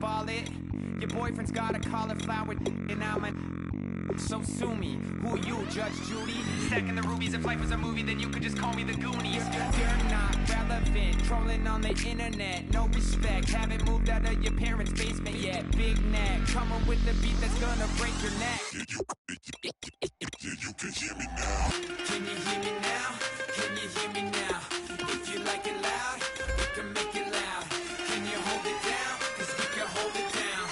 wallet. Your boyfriend's got a cauliflower and I'm a... So sue me, who you, Judge Judy? Stacking the rubies, if life was a movie, then you could just call me the Goonies. You're not relevant, trolling on the internet, no respect. Haven't moved out of your parents' basement yet. Big neck, coming with the beat that's gonna break your neck. Yeah, you can hear me now. Can you hear me now? Can you hear me now? If you like it loud, we can make it loud. Can you hold it down? 'Cause we can hold it down.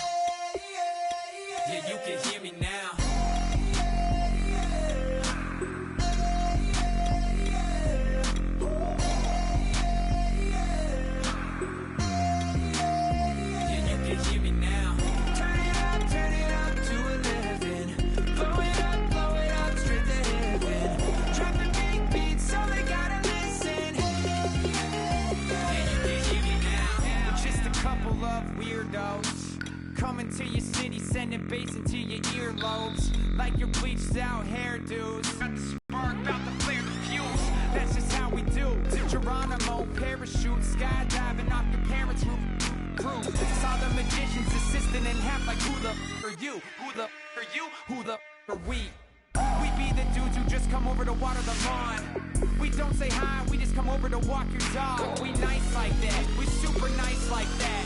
Yeah, you can hear me now. Coming to your city, sending bass into your earlobes, like your bleached out hairdos. Got the spark, about to flare the fuse. That's just how we do. Geronimo, parachute, skydiving off your parents' roof. Crew, saw the magician's assistant in half, like who the are you? Who the are you? Who the are we? We be the dudes who just come over to water the lawn. We don't say hi, we just come over to walk your dog. We nice like that, we super nice like that.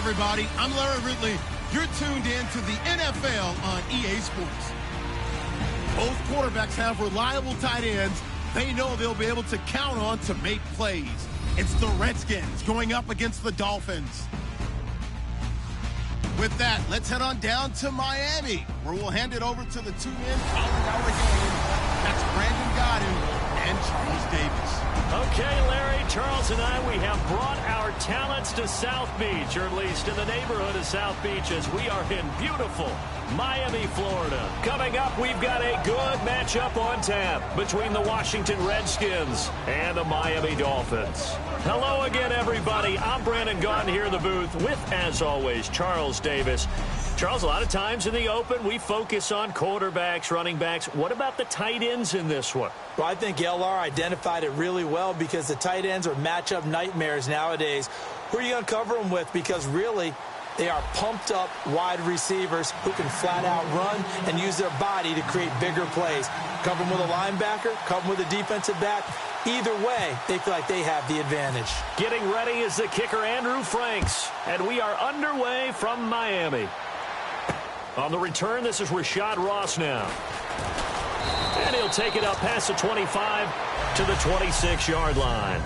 Everybody, I'm Larry Ridley. You're tuned in to the NFL on EA Sports. Both quarterbacks have reliable tight ends they know they'll be able to count on to make plays. It's the Redskins going up against the Dolphins. With that, let's head on down to Miami, where we'll hand it over to the two men calling our game. That's Brandon Godin and Charles Davis. Okay, Larry, Charles and I, we have brought our talents to South Beach, or at least in the neighborhood of South Beach, as we are in beautiful Miami, Florida. Coming up, we've got a good matchup on tap between the Washington Redskins and the Miami Dolphins. Hello again, everybody. I'm Brandon Gaudin here in the booth with, as always, Charles Davis. Charles, a lot of times in the open, we focus on quarterbacks, running backs. What about the tight ends in this one? Well, I think LR identified it really well because the tight ends are matchup nightmares nowadays. Who are you going to cover them with? Because really, they are pumped up wide receivers who can flat out run and use their body to create bigger plays. Cover them with a linebacker, cover them with a defensive back. Either way, they feel like they have the advantage. Getting ready is the kicker, Andrew Franks. And we are underway from Miami. On the return, this is Rashad Ross now. And he'll take it up past the 25 to the 26-yard line.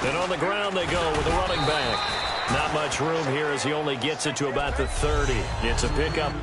And on the ground they go with the running back. Not much room here as he only gets it to about the 30. It's a pickup.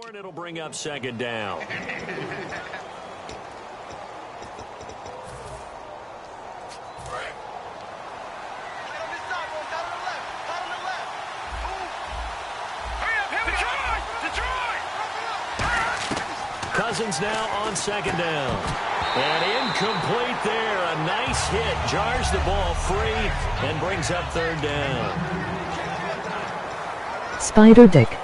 And it'll bring up second down. Cousins now on second down. And incomplete there. A nice hit. Jars the ball free and brings up third down. Spider Dick.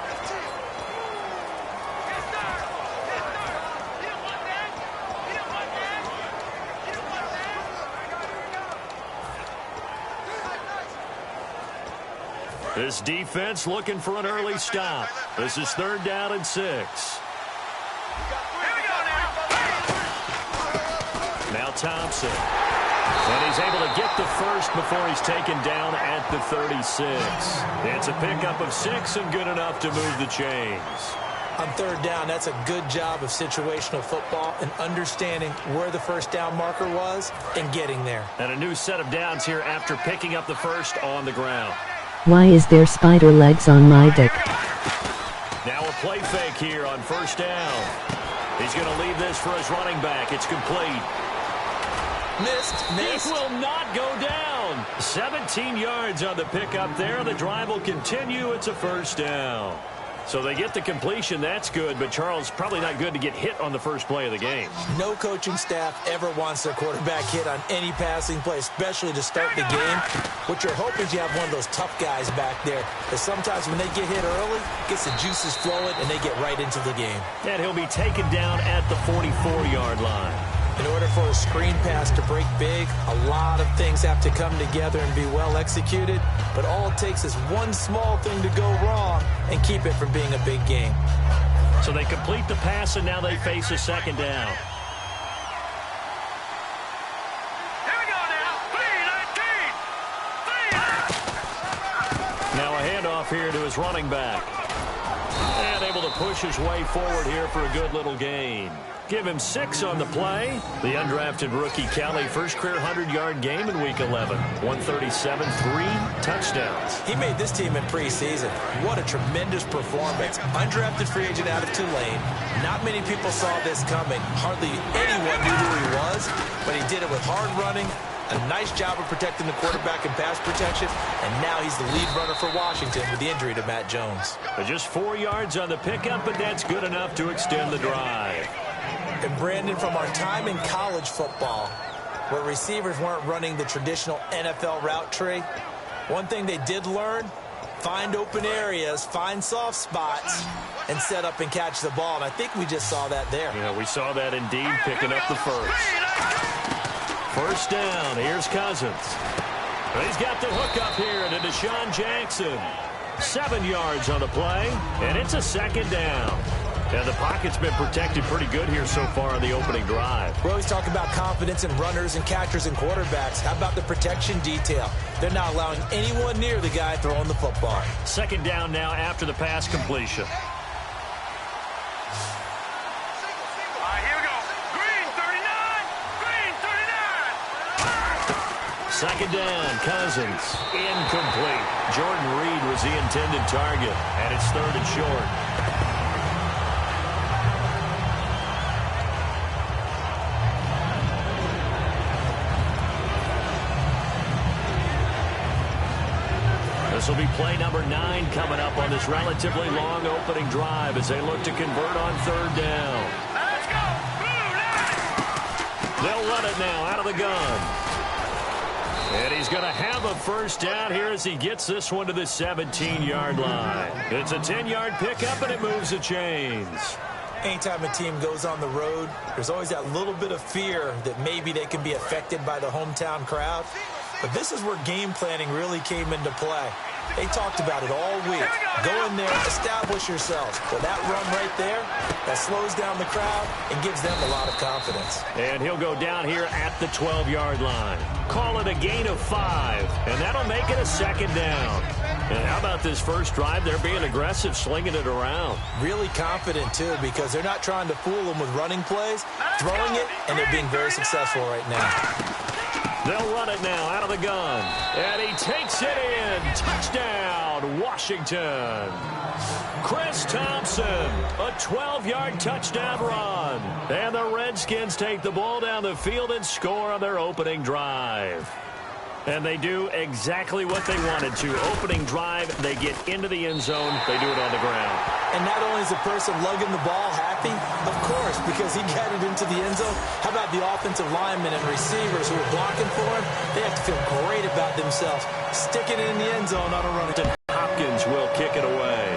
This defense looking for an early stop. This is third down and 6. Now Thompson. And he's able to get the first before he's taken down at the 36. It's a pickup of 6 and good enough to move the chains. On third down, that's a good job of situational football and understanding where the first down marker was and getting there. And a new set of downs here after picking up the first on the ground. Why is there spider legs on my dick? Now a play fake here on first down. He's going to leave this for his running back. It's complete. Missed. This will not go down. 17 yards on the pickup there. The drive will continue. It's a first down. So they get the completion. That's good, but Charles, probably not good to get hit on the first play of the game. No coaching staff ever wants their quarterback hit on any passing play, especially to start the game. What you're hoping is you have one of those tough guys back there, because sometimes when they get hit early, it gets the juices flowing, and they get right into the game. And he'll be taken down at the 44-yard line. In order for a screen pass to break big, a lot of things have to come together and be well executed. But all it takes is one small thing to go wrong and keep it from being a big game. So they complete the pass, and now they face a second down. Here we go now. 3-19. Now a handoff here to his running back. And able to push his way forward here for a good little gain. Give him 6 on the play. The undrafted rookie Kelly, first career 100-yard game in Week 11. 137, 3 touchdowns. He made this team in preseason. What a tremendous performance. Undrafted free agent out of Tulane. Not many people saw this coming. Hardly anyone knew who he was, but he did it with hard running, a nice job of protecting the quarterback in pass protection, and now he's the lead runner for Washington with the injury to Matt Jones. But just 4 yards on the pickup, but that's good enough to extend the drive. And Brandon, from our time in college football, where receivers weren't running the traditional NFL route tree, one thing they did learn, find open areas, find soft spots, and set up and catch the ball. And I think we just saw that there. Yeah, we saw that indeed, picking up the first. First down, here's Cousins. He's got the hook up here to Deshaun Jackson. 7 yards on the play, and it's a second down. And the pocket's been protected pretty good here so far on the opening drive. We always talk about confidence in runners and catchers and quarterbacks. How about the protection detail? They're not allowing anyone near the guy throwing the football. Second down now after the pass completion. All right, here we go. Green 39. Green 39. Second down, Cousins. Incomplete. Jordan Reed was the intended target, and it's third and short. This will be play number 9 coming up on this relatively long opening drive as they look to convert on third down. Let's go. They'll run it now out of the gun. And he's going to have a first down here as he gets this one to the 17-yard line. It's a 10-yard pickup, and it moves the chains. Anytime a team goes on the road, there's always that little bit of fear that maybe they can be affected by the hometown crowd. But this is where game planning really came into play. They talked about it all week. Go in there, establish yourselves. But that run right there, that slows down the crowd and gives them a lot of confidence. And he'll go down here at the 12-yard line. Call it a gain of 5, and that'll make it a second down. And how about this first drive? They're being aggressive, slinging it around. Really confident, too, because they're not trying to fool them with running plays, throwing it, and they're being very successful right now. They'll run it now out of the gun. And he takes it in. Touchdown, Washington. Chris Thompson, a 12-yard touchdown run. And the Redskins take the ball down the field and score on their opening drive. And they do exactly what they wanted to. Opening drive, they get into the end zone. They do it on the ground. And not only is the person lugging the ball happy, of course, because he got it into the end zone. How about the offensive linemen and receivers who are blocking for him? They have to feel great about themselves, sticking it in the end zone on a run. Hopkins will kick it away.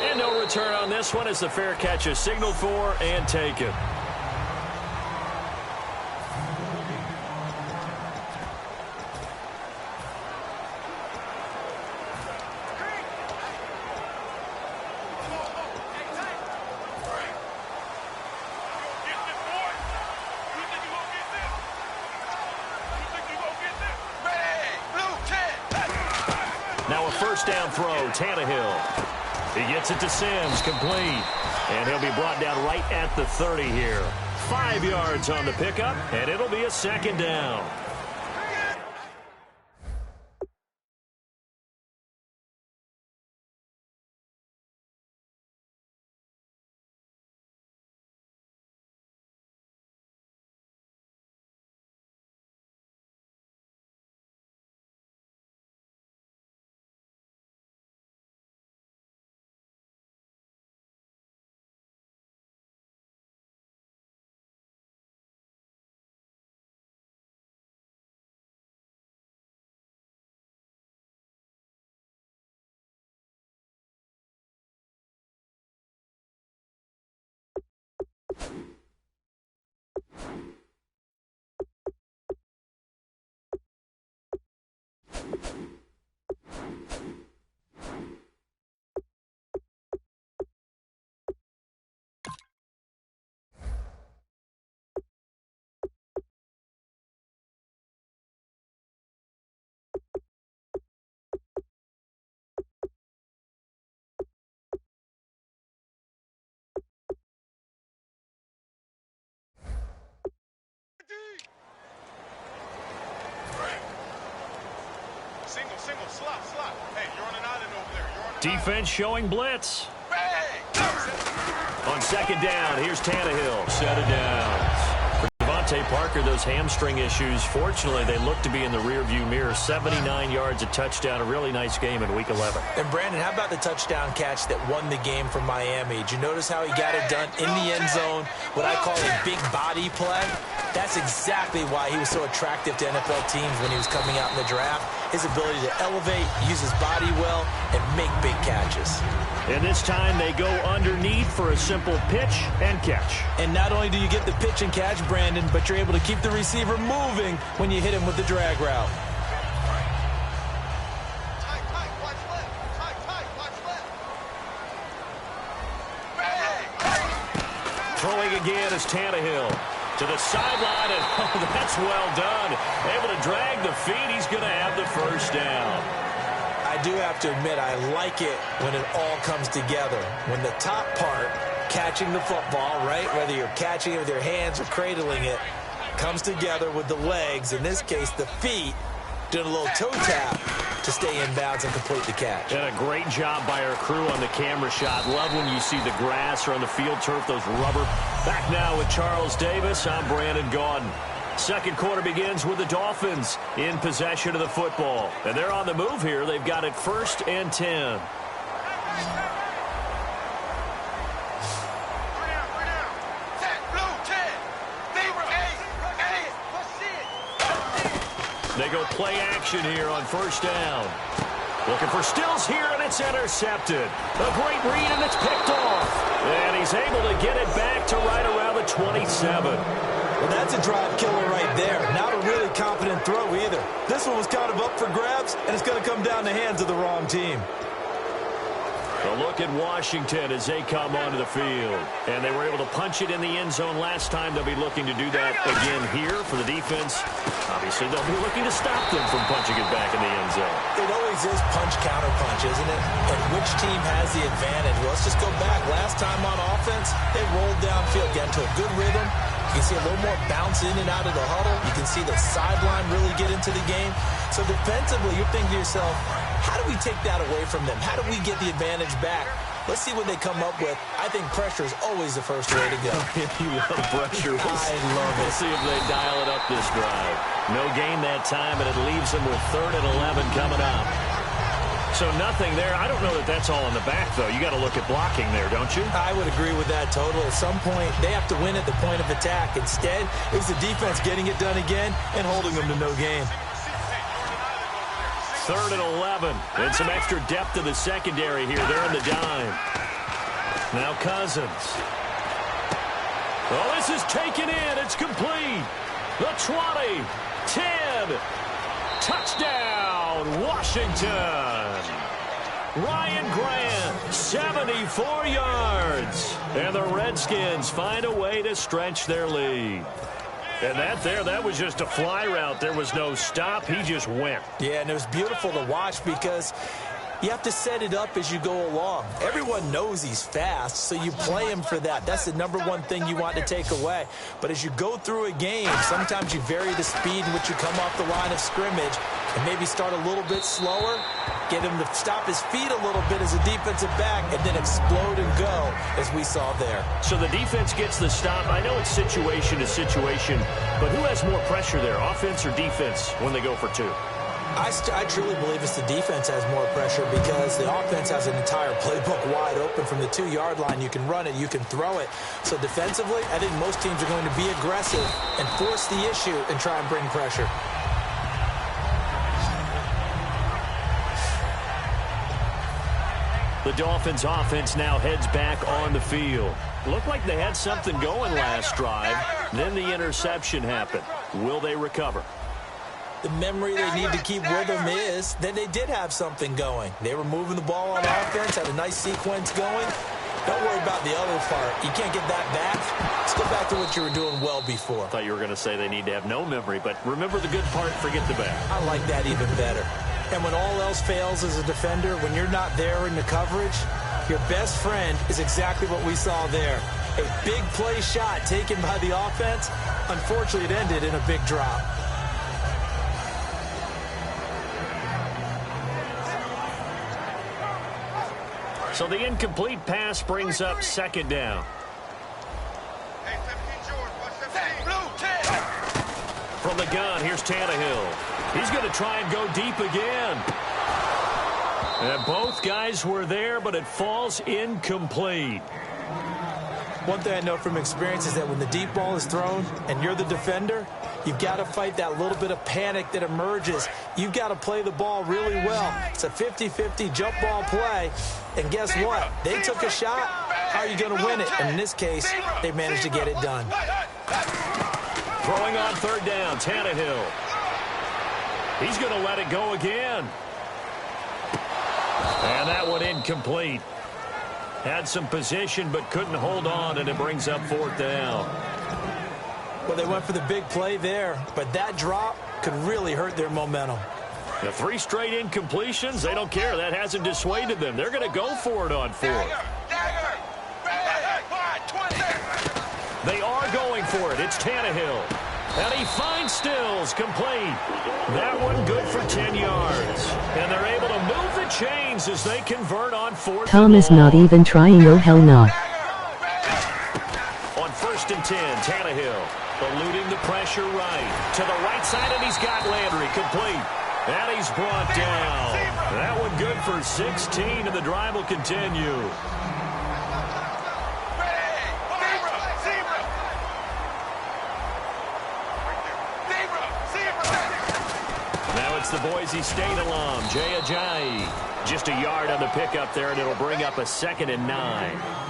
And no return on this one as the fair catch is signaled for and taken. Now a first down throw, Tannehill. He gets it to Sims, complete. And he'll be brought down right at the 30 here. 5 yards on the pickup, and it'll be a second down. Single, slot. Hey, you're on an island over there. You're on an Defense showing blitz. Hey! On second down, here's Tannehill. Set it down. For Devontae Parker, those hamstring issues, fortunately, they look to be in the rearview mirror. 79 yards, a touchdown, a really nice game in Week 11. And, Brandon, how about the touchdown catch that won the game for Miami? Did you notice how he got it done in the end zone, what I call a big body play? That's exactly why he was so attractive to NFL teams when he was coming out in the draft. His ability to elevate, use his body well, and make big catches. And this time they go underneath for a simple pitch and catch. And not only do you get the pitch and catch, Brandon, but you're able to keep the receiver moving when you hit him with the drag route. Watch left. Throwing again is Tannehill. To the sideline, and oh, that's well done. Able to drag the feet. He's going to have the first down. I do have to admit, I like it when it all comes together. When the top part, catching the football, right, whether you're catching it with your hands or cradling it, comes together with the legs, in this case the feet, doing a little toe tap to stay in bounds and complete the catch. And a great job by our crew on the camera shot. Love when you see the grass or on the field turf, those rubber. Back now with Charles Davis, I'm Brandon Gaudin. Second quarter begins with the Dolphins in possession of the football. And they're on the move here. They've got it 1st and 10. They go play action here on 1st down. Looking for Stills here, and it's intercepted. A great read, and it's picked off. And he's able to get it back to right around the 27. Well, that's a drive killer right there. Not a really confident throw either. This one was kind of up for grabs, and it's going to come down the hands of the wrong team. A look at Washington as they come onto the field. And they were able to punch it in the end zone last time. They'll be looking to do that again here for the defense. Obviously, they'll be looking to stop them from punching it back in the end zone. It always is punch-counter-punch, isn't it? And which team has the advantage? Well, let's just go back. Last time on offense, they rolled downfield, got into a good rhythm, You can see a little more bounce in and out of the huddle. You can see the sideline really get into the game. So defensively, you're thinking to yourself, how do we take that away from them? How do we get the advantage back? Let's see what they come up with. I think pressure is always the first way to go. You love pressure. I love it. We'll see if they dial it up this drive. No gain that time, and it leaves them with 3rd and 11 coming up. So nothing there. I don't know that that's all in the back, though. You got to look at blocking there, don't you? I would agree with that total. At some point, they have to win at the point of attack. Instead, it's the defense getting it done again and holding them to no gain. 3rd and 11. And some extra depth to the secondary here. They're in the dime. Now Cousins. Oh, this is taken in. It's complete. The 20. 10. Touchdown, Washington. Ryan Grant, 74 yards. And the Redskins find a way to stretch their lead. And that was just a fly route. There was no stop. He just went. Yeah, and it was beautiful to watch because you have to set it up as you go along. Everyone knows he's fast, so you play him for that. That's the #1 thing you want to take away. But as you go through a game, sometimes you vary the speed in which you come off the line of scrimmage and maybe start a little bit slower, get him to stop his feet a little bit as a defensive back, and then explode and go, as we saw there. So the defense gets the stop. I know it's situation to situation, but who has more pressure there, offense or defense, when they go for 2? I truly believe it's the defense has more pressure because the offense has an entire playbook wide open from the 2-yard line. You can run it, you can throw it. So defensively, I think most teams are going to be aggressive and force the issue and try and bring pressure. The Dolphins offense now heads back on the field. Looked like they had something going last drive. Then the interception happened. Will they recover? The memory they need to keep with them is that they did have something going. They were moving the ball on offense, had a nice sequence going. Don't worry about the other part. You can't get that back. Let's go back to what you were doing well before. I thought you were going to say they need to have no memory, but remember the good part, forget the bad. I like that even better. And when all else fails as a defender, when you're not there in the coverage, your best friend is exactly what we saw there. A big play shot taken by the offense. Unfortunately, it ended in a big drop. So the incomplete pass brings up 2nd down. Hey, 17 George, watch 17. Blue 10. From the gun, here's Tannehill. He's going to try and go deep again. And both guys were there, but it falls incomplete. One thing I know from experience is that when the deep ball is thrown and you're the defender, you've got to fight that little bit of panic that emerges. You've got to play the ball really well. It's a 50-50 jump ball play. And guess what? They took a shot. How are you going to win it? And in this case, they managed to get it done. Throwing on 3rd down, Tannehill. He's going to let it go again. And that one incomplete. Had some position but couldn't hold on, and it brings up 4th down. Well, they went for the big play there, but that drop could really hurt their momentum. The 3 straight incompletions, they don't care. That hasn't dissuaded them. They're going to go for it on 4th. They are going for it. It's Tannehill. And he finds Stills, complete. That one good for 10 yards. And they're able to move the chains as they convert on 4th. Tom is not even trying, oh hell not. On 1st and 10, Tannehill eluding the pressure right. To the right side, and he's got Landry, complete. And he's brought down. That one good for 16, and the drive will continue. Now it's the Boise State alum, Jay Ajayi. Just a yard on the pickup there, and it'll bring up a 2nd and 9.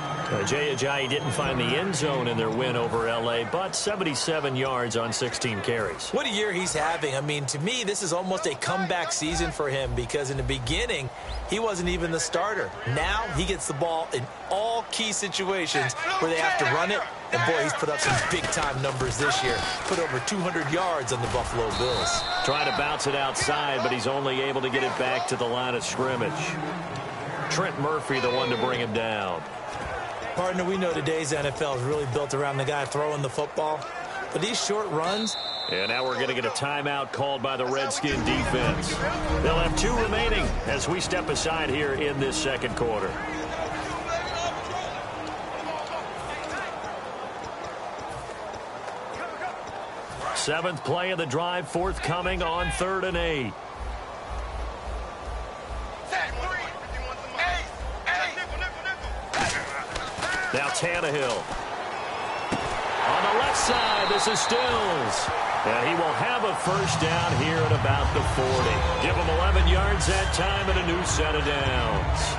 Jay Ajayi didn't find the end zone in their win over L.A., but 77 yards on 16 carries. What a year he's having. I mean, to me, this is almost a comeback season for him because in the beginning, he wasn't even the starter. Now he gets the ball in all key situations where they have to run it. And, boy, he's put up some big-time numbers this year. Put over 200 yards on the Buffalo Bills. Trying to bounce it outside, but he's only able to get it back to the line of scrimmage. Trent Murphy, the one to bring him down. Partner, we know today's NFL is really built around the guy throwing the football. But these short runs. And now we're going to get a timeout called by the Redskin defense. They'll have 2 remaining as we step aside here in this second quarter. Seventh play of the drive forthcoming on 3rd and 8. Now Tannehill. On the left side, this is Stills. And he will have a first down here at about the 40. Give him 11 yards that time and a new set of downs.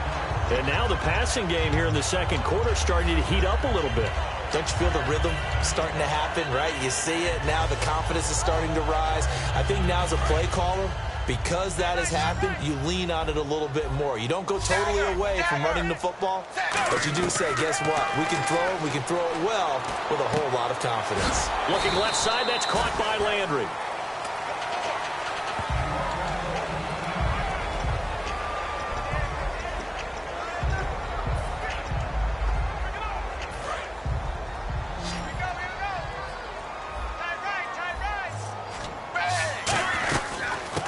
And now the passing game here in the second quarter starting to heat up a little bit. Don't you feel the rhythm starting to happen, right? You see it. Now the confidence is starting to rise. I think now as a play caller, because that has happened, you lean on it a little bit more. You don't go totally away from running the football, but you do say, guess what? We can throw it. We can throw it well with a whole lot of confidence. Looking left side, that's caught by Landry.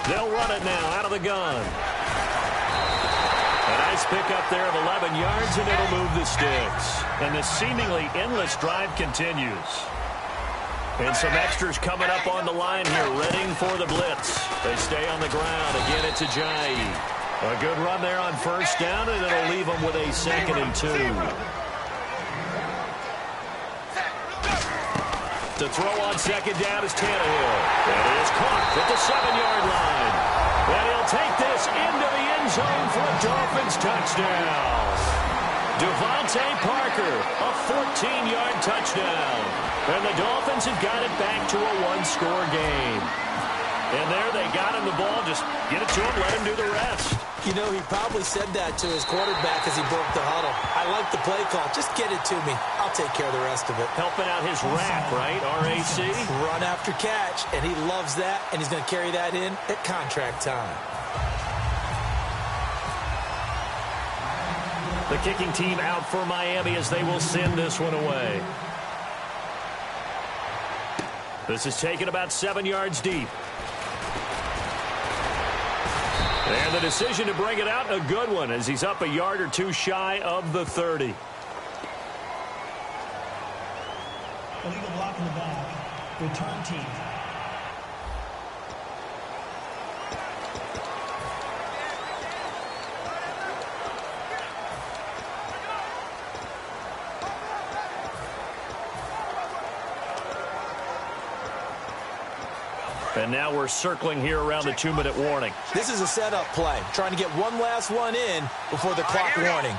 They'll run it now out of the gun. A nice pickup there of 11 yards, and it'll move the sticks. And the seemingly endless drive continues. And some extras coming up on the line here, readying for the blitz. They stay on the ground. Again, it's Ajayi. A good run there on first down, and it'll leave them with a 2nd and 2. To throw on second down is Tannehill. And it is caught at the 7-yard line. And he'll take this into the end zone for a Dolphins touchdown. Devontae Parker, a 14-yard touchdown. And the Dolphins have got it back to a 1-score game. And there they got him the ball. Just get it to him, let him do the rest. You know, he probably said that to his quarterback as he broke the huddle. I like the play call. Just get it to me. I'll take care of the rest of it. Helping out his RAC, right? R-A-C? Run after catch, and he loves that, and he's going to carry that in at contract time. The kicking team out for Miami as they will send this one away. This is taken about 7 yards deep. And the decision to bring it out, a good one, as he's up a yard or 2 shy of the 30. Illegal block in the back. Return team. And now we're circling here around the 2-minute warning. This is a setup play, trying to get one last one in before the clock warning.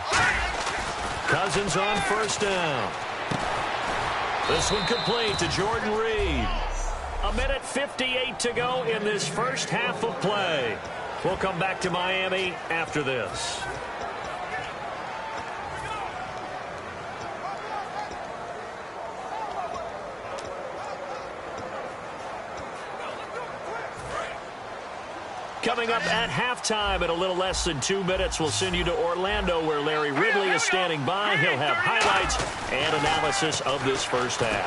Cousins on first down. This one complete to Jordan Reed. 1:58 to go in this first half of play. We'll come back to Miami after this. Coming up at halftime in a little less than 2 minutes, we'll send you to Orlando where Larry Ridley is standing by. He'll have highlights and analysis of this first half.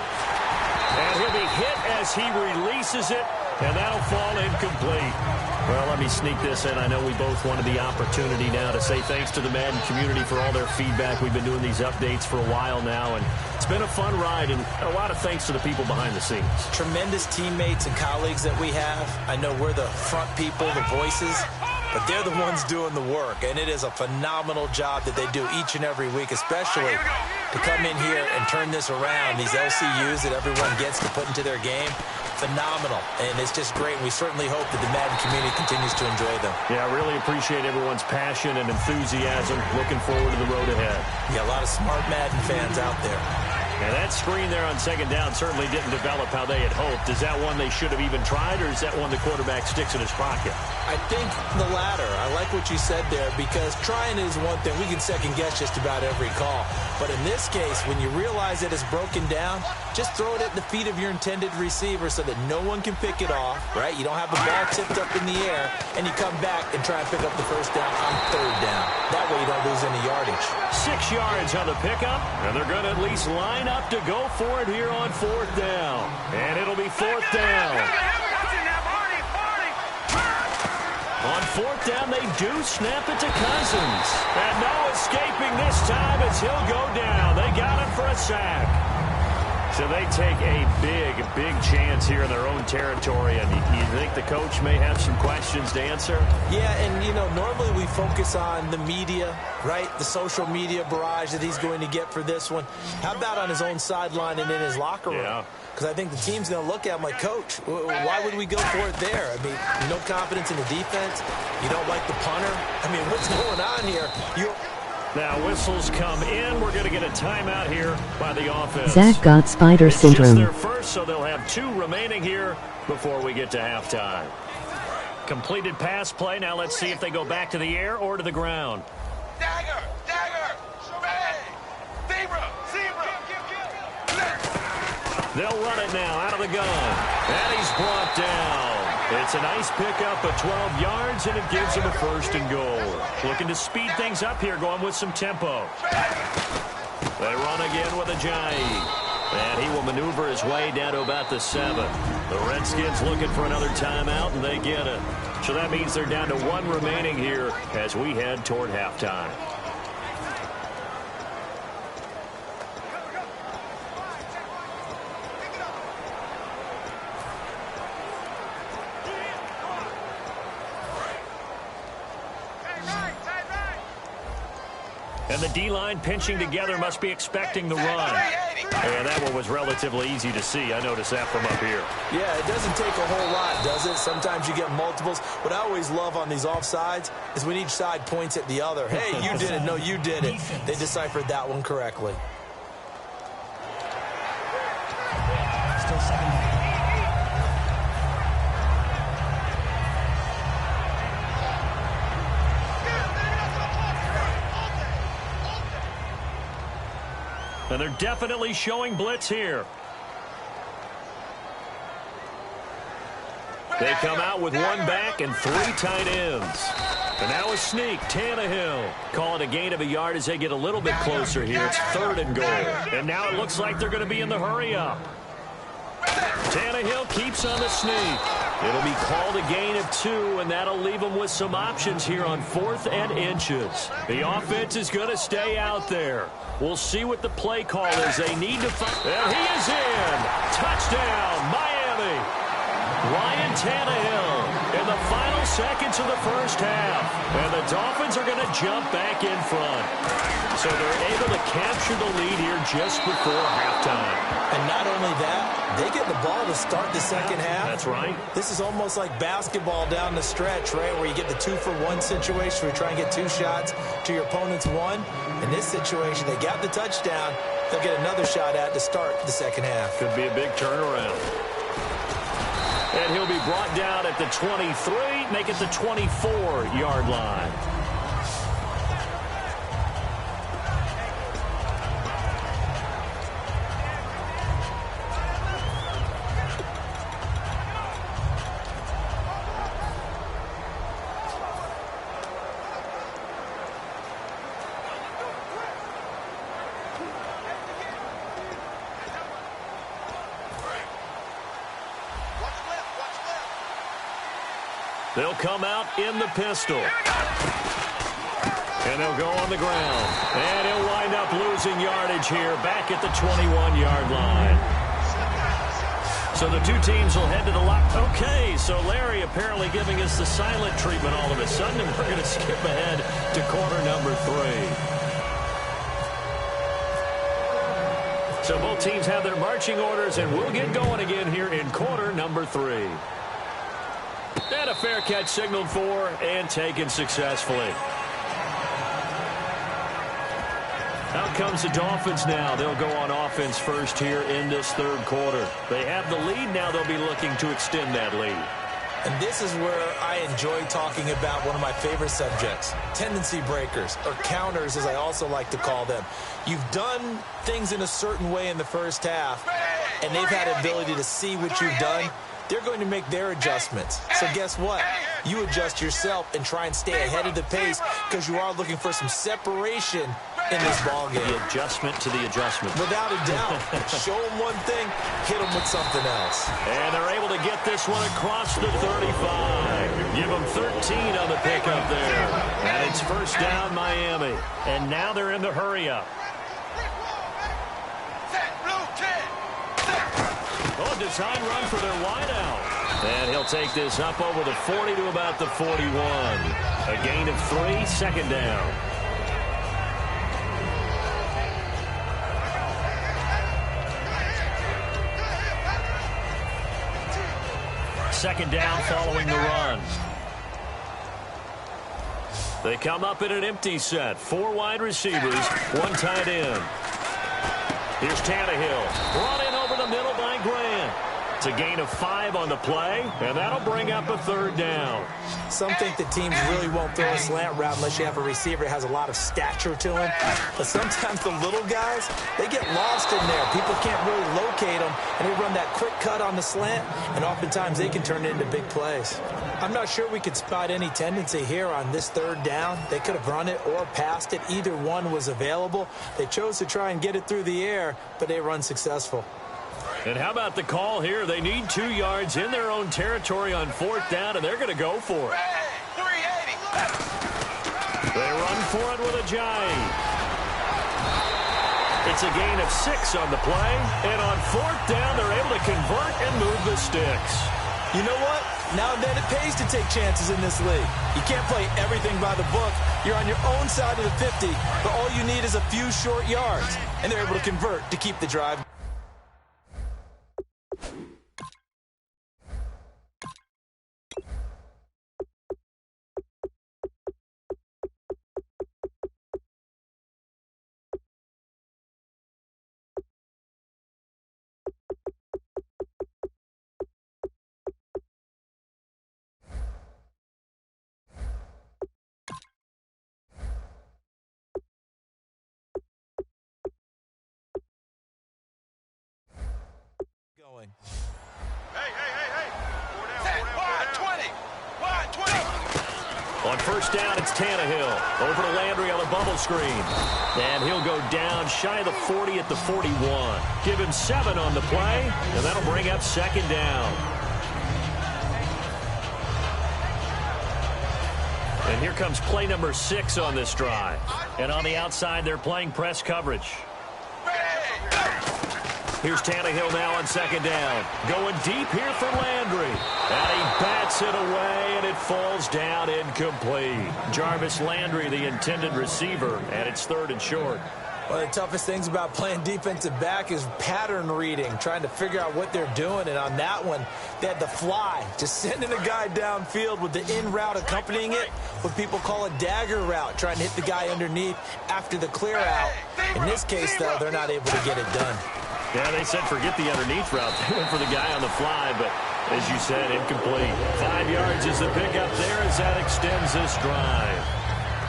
And he'll be hit as he releases it, and that'll fall incomplete. Well, let me sneak this in. I know we both wanted the opportunity now to say thanks to the Madden community for all their feedback. We've been doing these updates for a while now, and it's been a fun ride, and a lot of thanks to the people behind the scenes. Tremendous teammates and colleagues that we have. I know we're the front people, the voices, but they're the ones doing the work, and it is a phenomenal job that they do each and every week, especially to come in here and turn this around. These LCUs that everyone gets to put into their game, phenomenal, and it's just great. We certainly hope that the Madden community continues to enjoy them. Yeah, I really appreciate everyone's passion and enthusiasm. Looking forward to the road ahead. Yeah, a lot of smart Madden fans out there. And that screen there on second down certainly didn't develop how they had hoped. Is that one they should have even tried, or is that one the quarterback sticks in his pocket? I think the latter. I like what you said there, because trying is one thing. We can second-guess just about every call. But in this case, when you realize that it's broken down, just throw it at the feet of your intended receiver so that no one can pick it off, right? You don't have the ball tipped up in the air, and you come back and try and pick up the first down on third down. That way you don't lose any yardage. 6 yards on the pickup, and they're going to at least line up to go for it here on 4th down. And it'll be 4th down. On 4th down, they do snap it to Cousins. And no escaping this time as he'll go down. They got him for a sack. So they take a big chance here in their own territory. And you think the coach may have some questions to answer? Yeah, and, you know, normally we focus on the media, right? The social media barrage that he's going to get for this one. How about on his own sideline and in his locker room? Yeah. Because I think the team's going to look at him like, Coach, why would we go for it there? I mean, no confidence in the defense. You don't like the punter. I mean, what's going on here? Now whistles come in. We're going to get a timeout here by the offense. Zach got spider It's syndrome. just their first, so they'll have 2 remaining here before we get to halftime. Completed pass play. Now let's see if they go back to the air or to the ground. Dagger, zebra. They'll run it now out of the gun. And he's brought down. It's a nice pickup of 12 yards, and it gives him a 1st and goal. Looking to speed things up here, going with some tempo. They run again with Ajayi. And he will maneuver his way down to about the 7. The Redskins looking for another timeout, and they get it. So that means they're down to 1 remaining here as we head toward halftime. And the D-line pinching together must be expecting the run. And that one was relatively easy to see. I noticed that from up here. Yeah, it doesn't take a whole lot, does it? Sometimes you get multiples. What I always love on these offsides is when each side points at the other. Hey, you did it. No, you did it. They deciphered that one correctly. Still second down. And they're definitely showing blitz here. They come out with 1 back and 3 tight ends. And now a sneak, Tannehill. Call it a gain of a yard as they get a little bit closer here. It's 3rd and goal. And now it looks like they're going to be in the hurry-up. Tannehill keeps on the sneak. It'll be called a gain of 2, and that'll leave them with some options here on 4th and inches. The offense is going to stay out there. We'll see what the play call is. They need to find. And he is in. Touchdown, Miami. Ryan Tannehill in the final seconds of the first half. And the Dolphins are going to jump back in front. So they're able to capture the lead here just before halftime. And not only that, they get the ball to start the second half. That's right. This is almost like basketball down the stretch, right, where you get the 2-for-1 situation where you try and get 2 shots to your opponent's 1. In this situation, they got the touchdown. They'll get another shot at to start the second half. Could be a big turnaround. And he'll be brought down at the 23, make it the 24-yard line. They'll come out in the pistol. And they'll go on the ground. And he'll wind up losing yardage here back at the 21-yard line. So the 2 teams will head to the lock. Okay, so Larry apparently giving us the silent treatment all of a sudden, and we're going to skip ahead to quarter number 3. So both teams have their marching orders, and we'll get going again here in quarter number 3. And a fair catch signaled for and taken successfully. Out comes the Dolphins now. They'll go on offense first here in this 3rd quarter. They have the lead. Now they'll be looking to extend that lead. And this is where I enjoy talking about one of my favorite subjects, tendency breakers, or counters as I also like to call them. You've done things in a certain way in the first half, and they've had the ability to see what you've done. They're going to make their adjustments. So guess what? You adjust yourself and try and stay ahead of the pace because you are looking for some separation in this ballgame. The adjustment to the adjustment. Without a doubt. Show them one thing, hit them with something else. And they're able to get this one across the 35. Give them 13 on the pickup there. And it's first down, Miami. And now they're in the hurry-up. Oh, design run for their wideout. And he'll take this up over the 40 to about the 41. A gain of 3, second down. Second down following the run. They come up in an empty set. 4 wide receivers, 1 tight end. Here's Tannehill. Brought in over the middle by Grant. It's a gain of 5 on the play, and that'll bring up a third down. Some think the teams really won't throw a slant route unless you have a receiver that has a lot of stature to him. But sometimes the little guys, they get lost in there. People can't really locate them, and they run that quick cut on the slant, and oftentimes they can turn it into big plays. I'm not sure we could spot any tendency here on this third down. They could have run it or passed it. Either one was available. They chose to try and get it through the air, but they run successful. And how about the call here? They need 2 yards in their own territory on 4th down, and they're going to go for it. They run for it with a jive. It's a gain of 6 on the play, and on 4th down, they're able to convert and move the sticks. You know what? Now and then it pays to take chances in this league. You can't play everything by the book. You're on your own side of the 50, but all you need is a few short yards, and they're able to convert to keep the drive. Going. Hey. 20. On 1st down, it's Tannehill. Over to Landry on the bubble screen. And he'll go down shy of the 40 at the 41. Give him 7 on the play, and that'll bring up 2nd down. And here comes play number 6 on this drive. And on the outside, they're playing press coverage. Here's Tannehill now on 2nd down. Going deep here for Landry. And he bats it away, and it falls down incomplete. Jarvis Landry, the intended receiver, and it's 3rd and short. One of the toughest things about playing defensive back is pattern reading, trying to figure out what they're doing. And on that one, they had the fly, just sending a guy downfield with the in route accompanying it, what people call a dagger route, trying to hit the guy underneath after the clear out. In this case, though, they're not able to get it done. Yeah, they said forget the underneath route. They went for the guy on the fly, but as you said, incomplete. 5 yards is the pickup there as that extends this drive.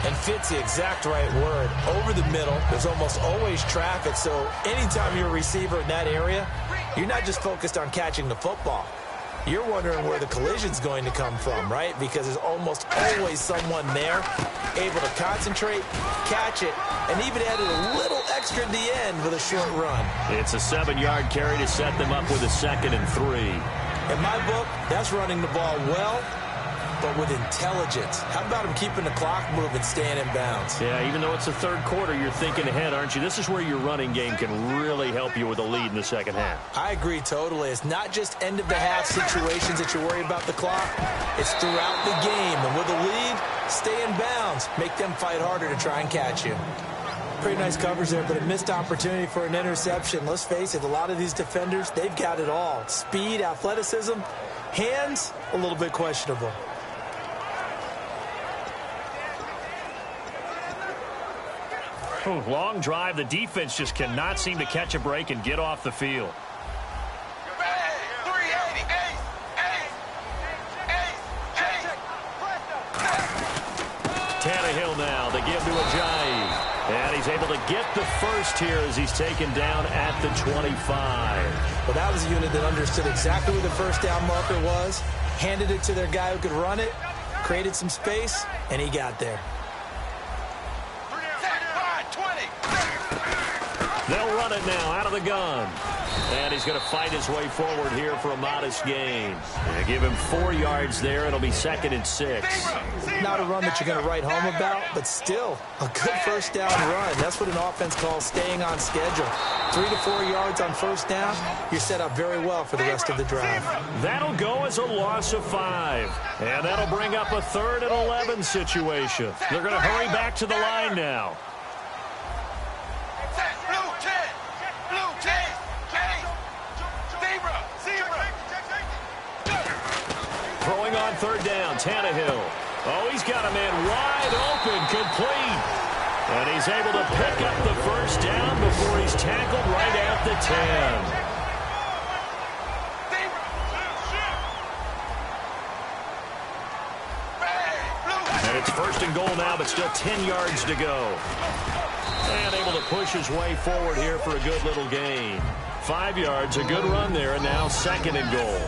And fits the exact right word. Over the middle, there's almost always traffic, so anytime you're a receiver in that area, you're not just focused on catching the football. You're wondering where the collision's going to come from, right? Because there's almost always someone there able to concentrate, catch it, and even added a little extra at the end with a short run. It's a 7-yard carry to set them up with a 2nd and 3. In my book, that's running the ball well, but with intelligence. How about him keeping the clock moving, staying in bounds? Yeah, even though it's the 3rd quarter, you're thinking ahead, aren't you? This is where your running game can really help you with a lead in the 2nd half. I agree totally. It's not just end-of-the-half situations that you worry about the clock. It's throughout the game. And with a lead, stay in bounds. Make them fight harder to try and catch you. Pretty nice coverage there, but a missed opportunity for an interception. Let's face it, a lot of these defenders, they've got it all. Speed, athleticism, hands, a little bit questionable. Ooh, long drive. The defense just cannot seem to catch a break and get off the field. Tannehill now. They give to Ajayi. And he's able to get the first here as he's taken down at the 25. Well, that was a unit that understood exactly where the first down marker was, handed it to their guy who could run it, created some space, and he got there. 5, 20. They'll run it now out of the gun. And he's going to fight his way forward here for a modest gain. They give him 4 yards there. It'll be 2nd and 6. Not a run that you're going to write home about, but still a good first down run. That's what an offense calls staying on schedule. 3 to 4 yards on first down, you're set up very well for the rest of the drive. That'll go as a loss of 5. And that'll bring up a 3rd and 11 situation. They're going to hurry back to the line now. Throwing on 3rd down, Tannehill. Oh, he's got a man wide open, complete. And he's able to pick up the first down before he's tackled right at the 10. And it's 1st and goal now, but still 10 yards to go. And able to push his way forward here for a good little gain. 5 yards, a good run there, and now 2nd and goal.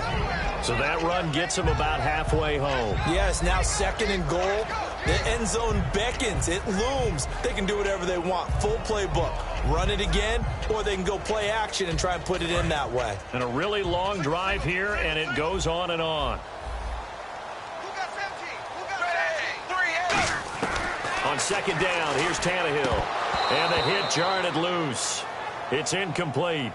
So that run gets him about halfway home. Yes, now 2nd and goal. The end zone beckons. It looms. They can do whatever they want. Full playbook. Run it again, or they can go play action and try and put it in that way. And a really long drive here, and it goes on and on. On 2nd down, here's Tannehill. And the hit jarred it loose. It's incomplete.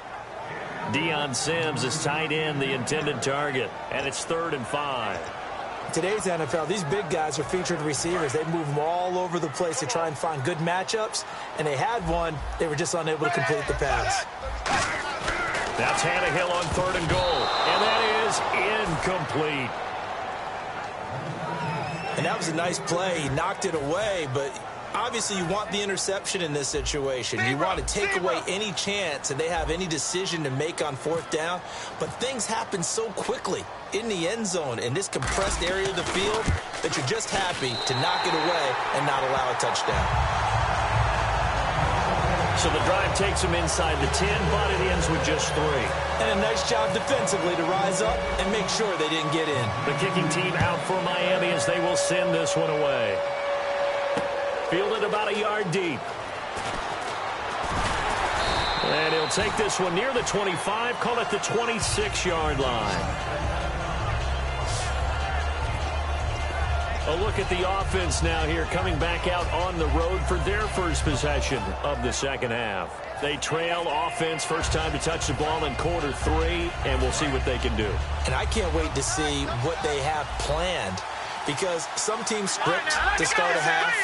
Deion Sims is tight end, the intended target, and it's 3rd and 5. Today's NFL, these big guys are featured receivers. They move them all over the place to try and find good matchups, and they had one. They were just unable to complete the pass. Now Tannehill on 3rd and goal, and that is incomplete. And that was a nice play. He knocked it away, but obviously you want the interception in this situation. You want to take away any chance and they have any decision to make on 4th down. But things happen so quickly in the end zone in this compressed area of the field that you're just happy to knock it away and not allow a touchdown. So the drive takes him inside the 10, but it ends with just 3. And a nice job defensively to rise up and make sure they didn't get in. The kicking team out for Miami as they will send this one away. Fielded about a yard deep. And he'll take this one near the 25, call it the 26-yard line. A look at the offense now here, coming back out on the road for their first possession of the 2nd half. They trail offense, first time to touch the ball in quarter 3, and we'll see what they can do. And I can't wait to see what they have planned, because some teams script to start a half.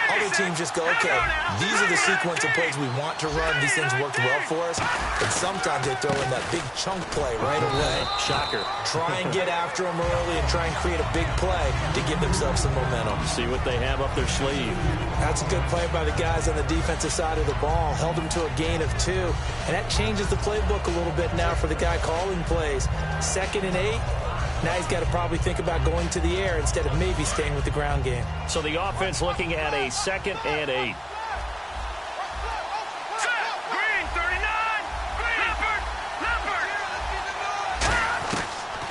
Other teams just go, okay, these are the sequence of plays we want to run. These things worked well for us. And sometimes they throw in that big chunk play right away. Shocker. Try and get after them early and try and create a big play to give themselves some momentum. See what they have up their sleeve. That's a good play by the guys on the defensive side of the ball. Held them to a gain of 2. And that changes the playbook a little bit now for the guy calling plays. 2nd and 8. Now he's got to probably think about going to the air instead of maybe staying with the ground game. So the offense looking at a 2nd and 8. Green, 39.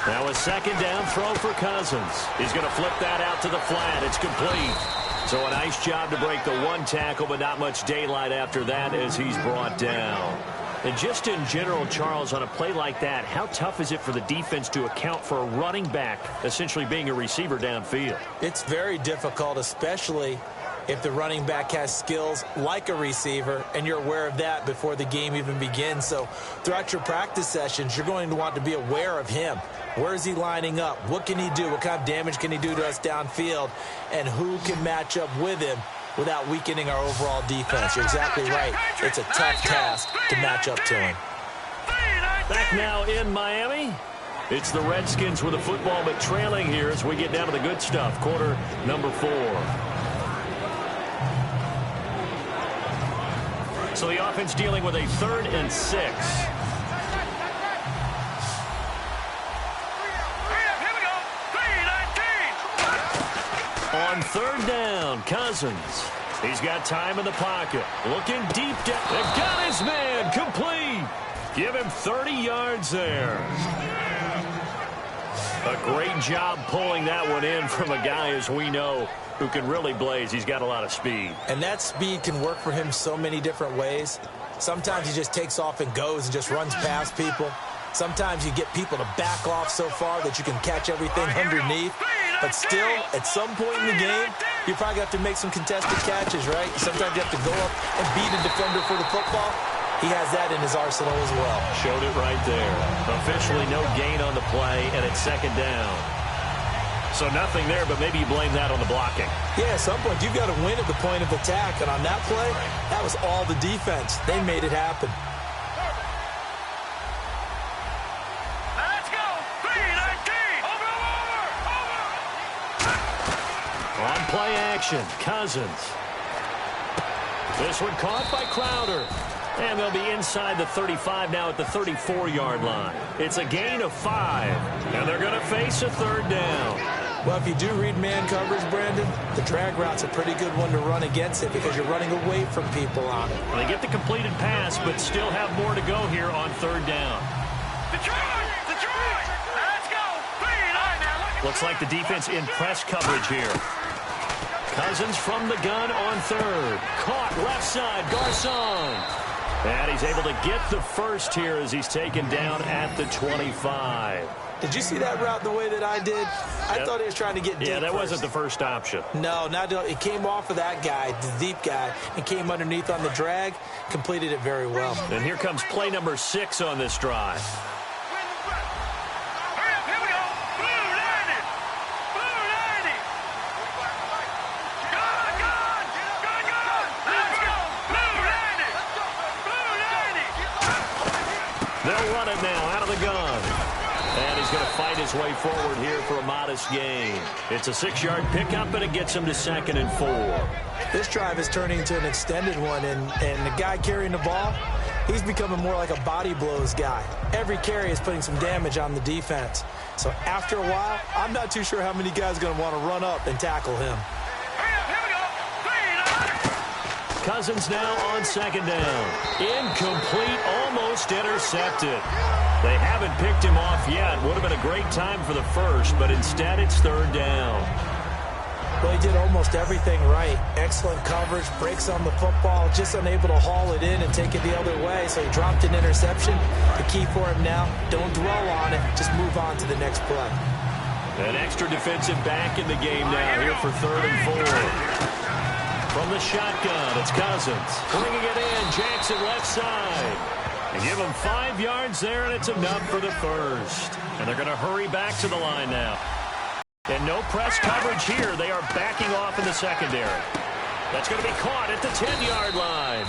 Now a 2nd down throw for Cousins. He's going to flip that out to the flat. It's complete. So a nice job to break the 1 tackle, but not much daylight after that as he's brought down. And just in general, Charles, on a play like that, how tough is it for the defense to account for a running back essentially being a receiver downfield? It's very difficult, especially if the running back has skills like a receiver, and you're aware of that before the game even begins. So throughout your practice sessions, you're going to want to be aware of him. Where is he lining up? What can he do? What kind of damage can he do to us downfield? And who can match up with him without weakening our overall defense? You're exactly right. It's a tough task to match up to him. Back now in Miami. It's the Redskins with the football, but trailing here as we get down to the good stuff. Quarter number 4. So the offense dealing with a 3rd and 6. On 3rd down, Cousins. He's got time in the pocket. Looking deep down. They've got his man. Complete. Give him 30 yards there. A great job pulling that one in from a guy, as we know, who can really blaze. He's got a lot of speed. And that speed can work for him so many different ways. Sometimes he just takes off and goes and just runs past people. Sometimes you get people to back off so far that you can catch everything underneath. But still, at some point in the game, you probably have to make some contested catches, right? Sometimes you have to go up and beat a defender for the football. He has that in his arsenal as well. Showed it right there. Officially no gain on the play, and it's second down. So nothing there, but maybe you blame that on the blocking. Yeah, at some point, you've got to win at the point of attack. And on that play, that was all the defense. They made it happen. Let's go. 3-19. Over. On play action, Cousins. This one caught by Crowder. And they'll be inside the 35 now at the 34-yard line. It's a gain of 5, and they're going to face a third down. Well, if you do read man coverage, Brandon, the drag route's a pretty good one to run against it because you're running away from people on it. They get the completed pass, but still have more to go here on third down. Detroit! Let's go! 3-9. Looks like the defense in press coverage here. Cousins from the gun on third. Caught left side, Garcon. And he's able to get the first here as he's taken down at the 25. Did you see that route the way that I did? I thought he was trying to get deep. Yeah, that first. wasn't the first option. No, it came off of that guy, the deep guy, and came underneath on the drag, completed it very well. And here comes play number 6 on this drive. Here we go. Blue 90. Let's go. Blue 90. They'll run it now out of the gun. And he's going to fight his way forward here for a modest gain. It's a 6-yard pickup, and it gets him to 2nd and 4. This drive is turning into an extended one, and the guy carrying the ball, he's becoming more like a body blows guy. Every carry is putting some damage on the defense. So after a while, I'm not too sure how many guys are going to want to run up and tackle him. Here we go. 3-9. Cousins now on 2nd down. Incomplete, almost intercepted. They haven't picked him off yet. Would have been a great time for the first, but instead it's 3rd down. Well, he did almost everything right. Excellent coverage, breaks on the football, just unable to haul it in and take it the other way, so he dropped an interception. The key for him now, don't dwell on it, just move on to the next play. An extra defensive back in the game now here for 3rd and 4. From the shotgun, it's Cousins. Bringing it in, Jackson left side. And give him 5 yards there, and it's enough for the first. And they're going to hurry back to the line now. And no press coverage here. They are backing off in the secondary. That's going to be caught at the 10-yard line.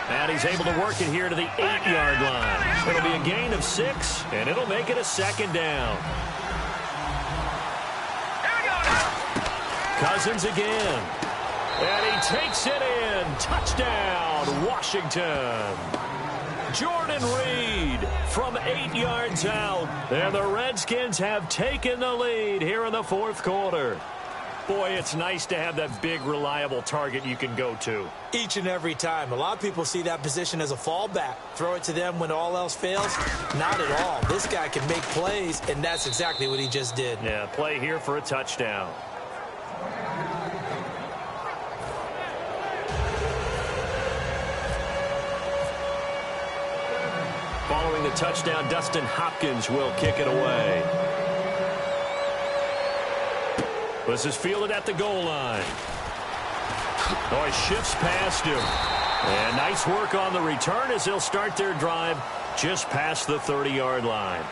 And he's able to work it here to the 8-yard line. It'll be a gain of 6, and it'll make it a 2nd down. Cousins again. And he takes it in. Touchdown, Washington. Jordan Reed from 8 yards out. And the Redskins have taken the lead here in the 4th quarter. Boy, it's nice to have that big, reliable target you can go to. Each and every time. A lot of people see that position as a fallback. Throw it to them when all else fails. Not at all. This guy can make plays, and that's exactly what he just did. Yeah, play here for a touchdown. Following the touchdown, Dustin Hopkins will kick it away. This is fielded at the goal line. Oh, he shifts past him. And nice work on the return as they'll start their drive just past the 30-yard line.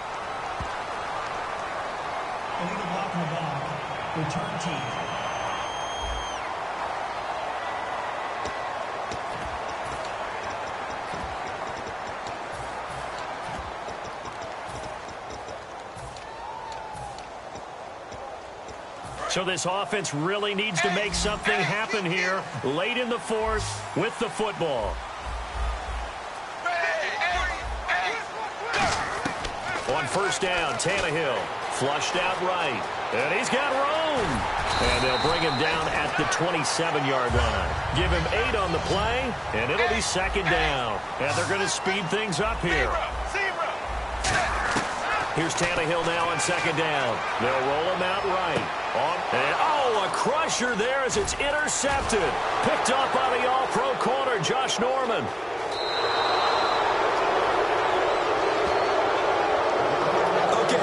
Illegal block in the back. Return team. So this offense really needs to make something happen here late in the 4th with the football. On 1st down, Tannehill flushed out right. And he's got room. And they'll bring him down at the 27-yard line. Give him 8 on the play, and it'll be 2nd down. And they're going to speed things up here. Here's Tannehill now on 2nd down. They'll roll him out right. A crusher there as it's intercepted. Picked up by the all-pro corner, Josh Norman.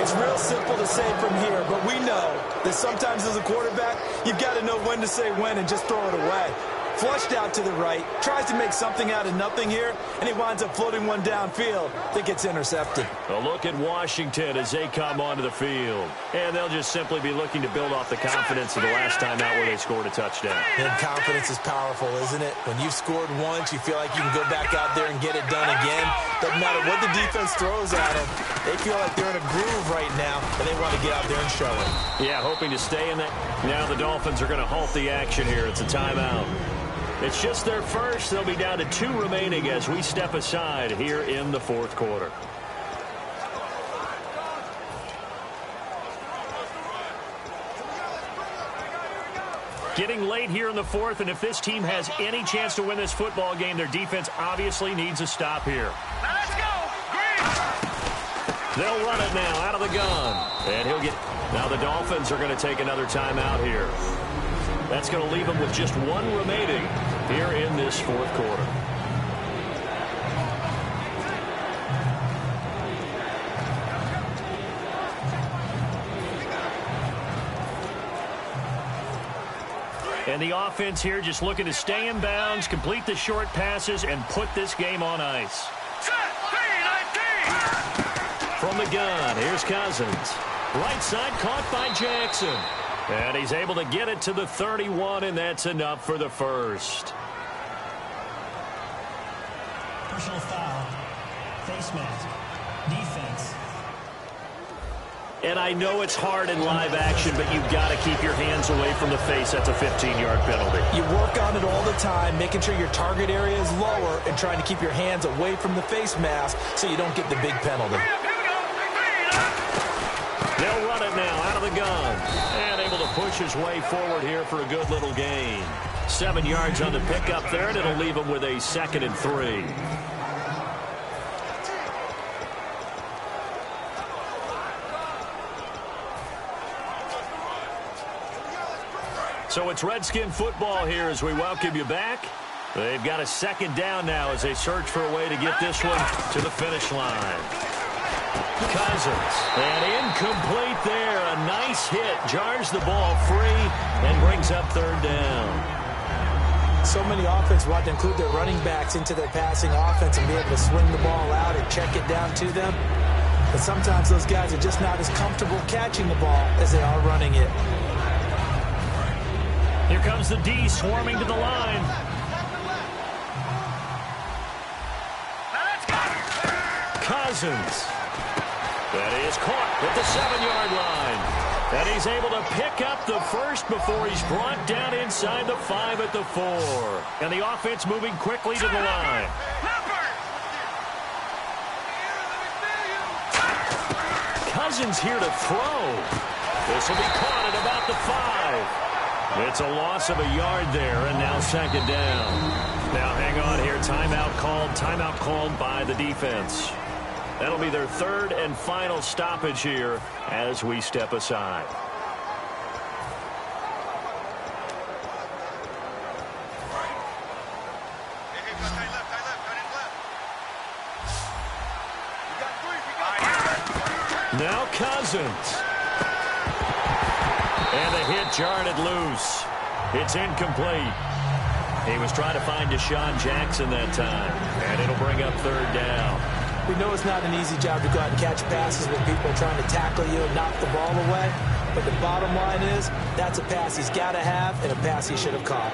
It's real simple to say from here, but we know that sometimes as a quarterback, you've got to know when to say when and just throw it away. Flushed out to the right, tries to make something out of nothing here, and he winds up floating one downfield that gets intercepted. A look at Washington as they come onto the field. And they'll just simply be looking to build off the confidence of the last time out where they scored a touchdown. And confidence is powerful, isn't it? When you've scored once, you feel like you can go back out there and get it done again. Doesn't matter what the defense throws at them. They feel like they're in a groove right now, and they want to get out there and show it. Yeah, hoping to stay in that. Now the Dolphins are going to halt the action here. It's a timeout. It's just their first. They'll be down to 2 remaining as we step aside here in the fourth quarter. Getting late here in the fourth, and if this team has any chance to win this football game, their defense obviously needs a stop here. Now let's go. Green. They'll run it now out of the gun. And he'll get... Now the Dolphins are going to take another timeout here. That's going to leave them with just 1 remaining here in this fourth quarter. And the offense here just looking to stay in bounds, complete the short passes, and put this game on ice. Set. 3-19. From the gun, here's Cousins. Right side caught by Jackson. And he's able to get it to the 31, and that's enough for the first. Personal foul. Face mask. Defense. And I know it's hard in live action, but you've got to keep your hands away from the face. That's a 15-yard penalty. You work on it all the time, making sure your target area is lower and trying to keep your hands away from the face mask so you don't get the big penalty. They'll run it now out of the gun. And able to push his way forward here for a good little gain. 7 yards on the pickup there, and it'll leave him with a 2nd and 3. So it's Redskin football here as we welcome you back. They've got a 2nd down now as they search for a way to get this one to the finish line. Cousins, and incomplete there. A nice hit, jars the ball free, and brings up 3rd down. So many offenses want to include their running backs into their passing offense and be able to swing the ball out or check it down to them. But sometimes those guys are just not as comfortable catching the ball as they are running it. Here comes the D swarming to the line. Now let's go. Cousins. That is caught at the 7-yard line. And he's able to pick up the first before he's brought down inside the 5 at the 4. And the offense moving quickly to the line. Cousins here to throw. This will be caught at about the 5. It's a loss of a yard there, and now 2nd down. Now hang on here. Timeout called by the defense. That'll be their 3rd and final stoppage here as we step aside. Now Cousins. And the hit jarred it loose. It's incomplete. He was trying to find Deshaun Jackson that time. And it'll bring up 3rd down. We know it's not an easy job to go out and catch passes when people are trying to tackle you and knock the ball away. But the bottom line is, that's a pass he's got to have and a pass he should have caught.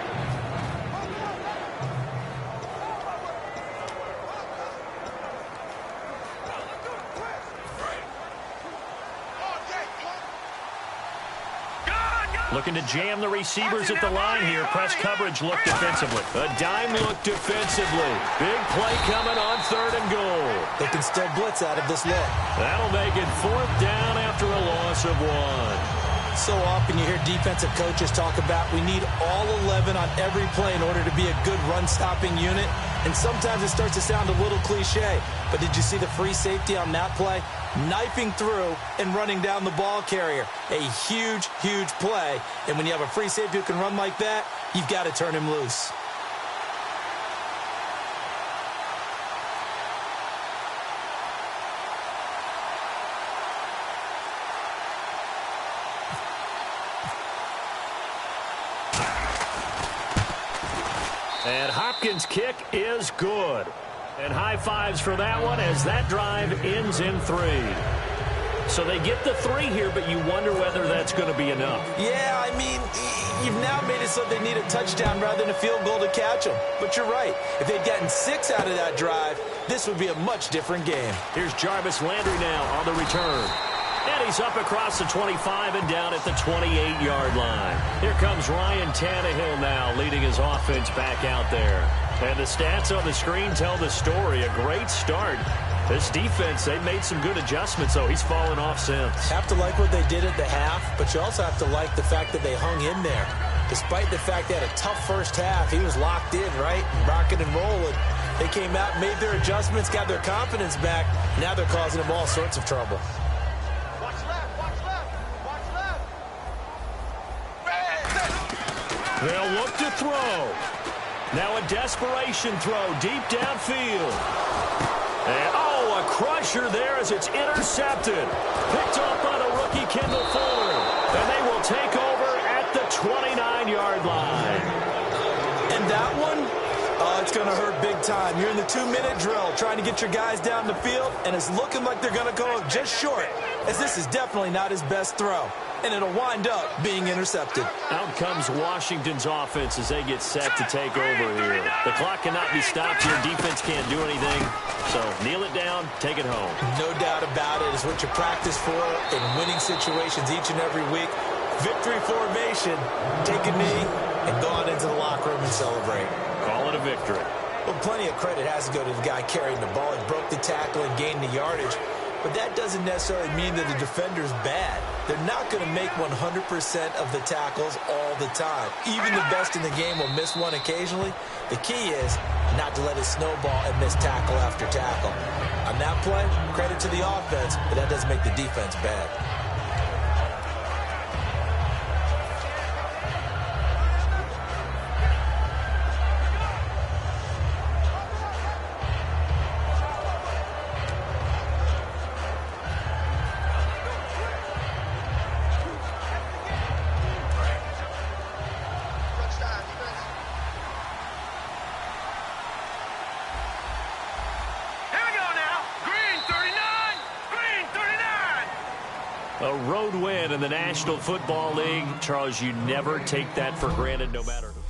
Looking to jam the receivers at the line here. Press coverage look defensively. A dime look defensively. Big play coming on 3rd and goal. They can still blitz out of this look. That'll make it 4th down after a loss of 1. So often you hear defensive coaches talk about we need all 11 on every play in order to be a good run-stopping unit. And sometimes it starts to sound a little cliche. But did you see the free safety on that play? Knifing through and running down the ball carrier. A huge, huge play. And when you have a free safety who can run like that, you've got to turn him loose. And Hopkins' kick is good. And high fives for that one as that drive ends in 3. So they get the 3 here, but you wonder whether that's going to be enough. Yeah, I mean, you've now made it so they need a touchdown rather than a field goal to catch them. But you're right. If they'd gotten 6 out of that drive, this would be a much different game. Here's Jarvis Landry now on the return. And he's up across the 25 and down at the 28-yard line. Here comes Ryan Tannehill now leading his offense back out there. And the stats on the screen tell the story. A great start. This defense, they've made some good adjustments, though. He's fallen off since. Have to like what they did at the half, but you also have to like the fact that they hung in there. Despite the fact they had a tough first half, he was locked in, right? Rocking and rolling. They came out, made their adjustments, got their confidence back. Now they're causing him all sorts of trouble. Watch left, watch left, watch left. They'll look to throw. Now a desperation throw deep downfield. And, a crusher there as it's intercepted. Picked off by the rookie Kendall Fuller. And they will take over at the 29-yard line. And that one, it's going to hurt big time. You're in the 2-minute drill trying to get your guys down the field, and it's looking like they're going to go just short, as this is definitely not his best throw. And it'll wind up being intercepted. Out comes Washington's offense as they get set to take over here. The clock cannot be stopped here. Defense can't do anything. So kneel it down, take it home. No doubt about it. It's what you practice for in winning situations each and every week. Victory formation. Take a knee and go on into the locker room and celebrate. Call it a victory. Well, plenty of credit has to go to the guy carrying the ball. He broke the tackle and gained the yardage. But that doesn't necessarily mean that the defender's bad. They're not going to make 100% of the tackles all the time. Even the best in the game will miss one occasionally. The key is not to let it snowball and miss tackle after tackle. On that play, credit to the offense, but that doesn't make the defense bad. A road win in the National Football League. Charles, you never take that for granted no matter who.